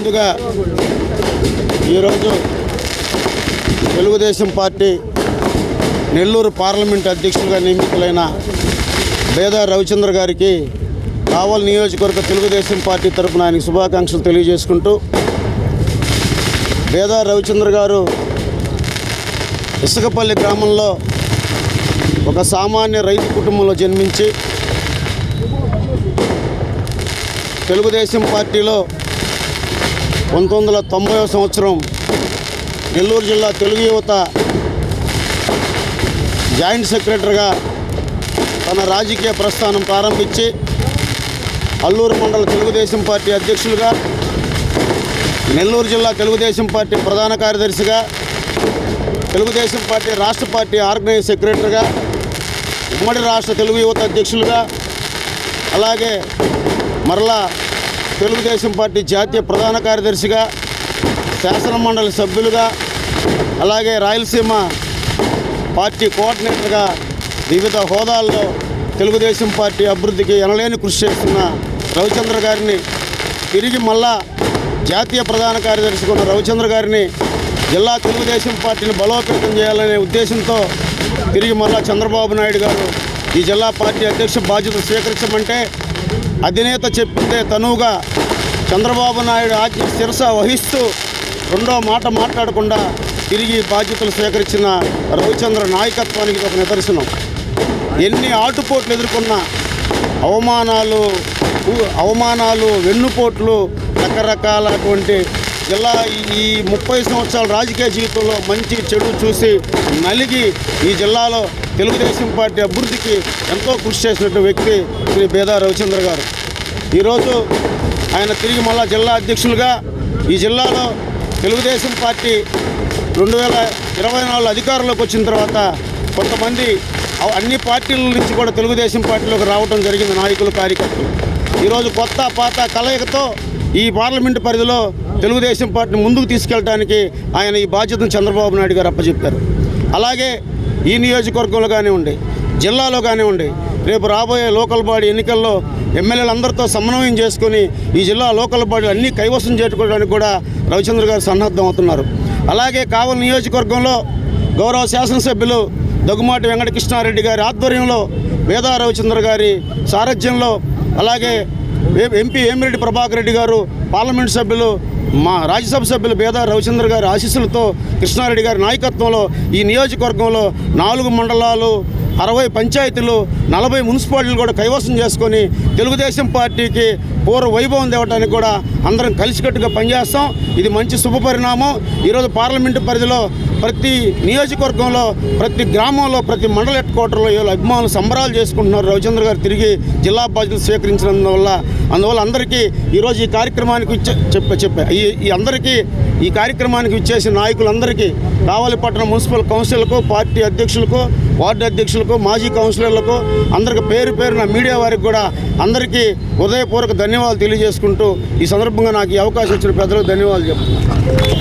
ముందుగా ఈరోజు Telugu Desam party Nellore parliament అధ్యక్షులుగా నియమితులైన బేదా రవిచంద్ర గారికి కావలి నియోజకవర్గ తెలుగుదేశం పార్టీ తరఫున ఆయనకు శుభాకాంక్షలు తెలియజేసుకుంటూ, బేదా రవిచంద్ర గారు ఇసుకపల్లి గ్రామంలో ఒక సామాన్య రైతు కుటుంబంలో జన్మించి తెలుగుదేశం పార్టీలో 1990వ సంవత్సరం నెల్లూరు జిల్లా తెలుగు యువత జాయింట్ సెక్రటరీగా తన రాజకీయ ప్రస్థానం ప్రారంభించి అల్లూరు మండల తెలుగుదేశం పార్టీ అధ్యక్షులుగా, నెల్లూరు జిల్లా తెలుగుదేశం పార్టీ ప్రధాన కార్యదర్శిగా, తెలుగుదేశం పార్టీ రాష్ట్ర పార్టీ ఆర్గనైజ్ సెక్రటరీగా, ఉమ్మడి రాష్ట్ర తెలుగు యువత అధ్యక్షులుగా, అలాగే మరలా తెలుగుదేశం పార్టీ జాతీయ ప్రధాన కార్యదర్శిగా, శాసన మండలి సభ్యులుగా, అలాగే రాయలసీమ పార్టీ కోఆర్డినేటర్గా వివిధ హోదాల్లో తెలుగుదేశం పార్టీ అభివృద్ధికి ఎనలేని కృషి చేస్తున్న రవిచంద్ర గారిని తిరిగి మళ్ళా జాతీయ ప్రధాన కార్యదర్శిగా ఉన్న రవిచంద్ర గారిని జిల్లా తెలుగుదేశం పార్టీని బలోపేతం చేయాలనే ఉద్దేశంతో తిరిగి మళ్ళా చంద్రబాబు నాయుడు గారు ఈ జిల్లా పార్టీ అధ్యక్ష బాధ్యతలు స్వీకరించమంటే అధినేత చెప్పిందే తనువుగా చంద్రబాబు నాయుడు ఆజ్ఞ శిరస వహిస్తూ రెండో మాట మాట్లాడకుండా తిరిగి బాధ్యతలు స్వీకరించిన రవిచంద్ర నాయకత్వానికి ఒక నిదర్శనం. ఎన్ని ఆటుపోట్లు ఎదుర్కొన్న అవమానాలు వెన్నుపోట్లు రకరకాలటువంటి జిల్లా ఈ 30 సంవత్సరాల రాజకీయ జీవితంలో మంచి చెడు చూసి నలిగి ఈ జిల్లాలో తెలుగుదేశం పార్టీ అభివృద్ధికి ఎంతో కృషి చేసినటువంటి వ్యక్తి శ్రీ బేదా రవిచంద్ర గారు. ఈరోజు ఆయన తిరిగి మళ్ళా జిల్లా అధ్యక్షులుగా ఈ జిల్లాలో తెలుగుదేశం పార్టీ 2024 అధికారంలోకి వచ్చిన తర్వాత కొంతమంది అన్ని పార్టీల నుంచి కూడా తెలుగుదేశం పార్టీలోకి రావడం జరిగింది. నాయకులు, కార్యకర్తలు ఈరోజు కొత్త పాత కలయికతో ఈ పార్లమెంటు పరిధిలో తెలుగుదేశం పార్టీని ముందుకు తీసుకెళ్ళడానికి ఆయన ఈ బాధ్యతను చంద్రబాబు నాయుడు గారు అప్పచెప్పారు. అలాగే ఈ నియోజకవర్గంలో కానివ్వండి, జిల్లాలో కానివ్వండి, రేపు రాబోయే లోకల్ బాడీ ఎన్నికల్లో ఎమ్మెల్యేలందరితో సమన్వయం చేసుకొని ఈ జిల్లా లోకల్ బాడీలు అన్నీ కైవసం చేసుకోవడానికి కూడా రవిచంద్ర గారు సన్నద్ధం అవుతున్నారు. అలాగే కావలి నియోజకవర్గంలో గౌరవ శాసనసభ్యులు దగ్గుమాటి వెంకటకృష్ణారెడ్డి గారి ఆధ్వర్యంలో బేదా రవిచంద్ర గారి సారథ్యంలో, అలాగే ఎంపీ వేమిరెడ్డి ప్రభాకర్ రెడ్డి గారు, పార్లమెంటు సభ్యులు, మా రాజ్యసభ సభ్యులు బేదా రవిచంద్ర గారి ఆశీస్సులతో, కృష్ణారెడ్డి గారి నాయకత్వంలో ఈ నియోజకవర్గంలో 4 మండలాలు, 60 పంచాయతీలు, 40 మున్సిపాలిటీలు కూడా కైవసం చేసుకొని తెలుగుదేశం పార్టీకి పూర్వ వైభవం తేవడానికి కూడా అందరం కలిసికట్టుగా పనిచేస్తాం. ఇది మంచి శుభపరిణామం. ఈరోజు పార్లమెంటు పరిధిలో ప్రతి నియోజకవర్గంలో, ప్రతి గ్రామంలో, ప్రతి మండల హెడ్ క్వార్టర్లో అభిమానులు సంబరాలు చేసుకుంటున్నారు. రవిచంద్ర గారు తిరిగి జిల్లా బాధ్యతలు స్వీకరించినందువల్ల అందరికీ ఈరోజు ఈ కార్యక్రమానికి అందరికీ ఈ కార్యక్రమానికి ఇచ్చేసిన నాయకులందరికీ, కావలిపట్నం మున్సిపల్ కౌన్సిల్కు, పార్టీ అధ్యక్షులకు, వార్డు అధ్యక్షులకు, మాజీ కౌన్సిలర్లకు అందరికీ పేరు పేరున మీడియా వారికి కూడా అందరికీ హృదయపూర్వక ధన్యవాదాలు తెలియజేసుకుంటూ ఈ సందర్భంగా నాకు ఈ అవకాశం ఇచ్చిన పెద్దలకు ధన్యవాదాలు చెప్తున్నాను.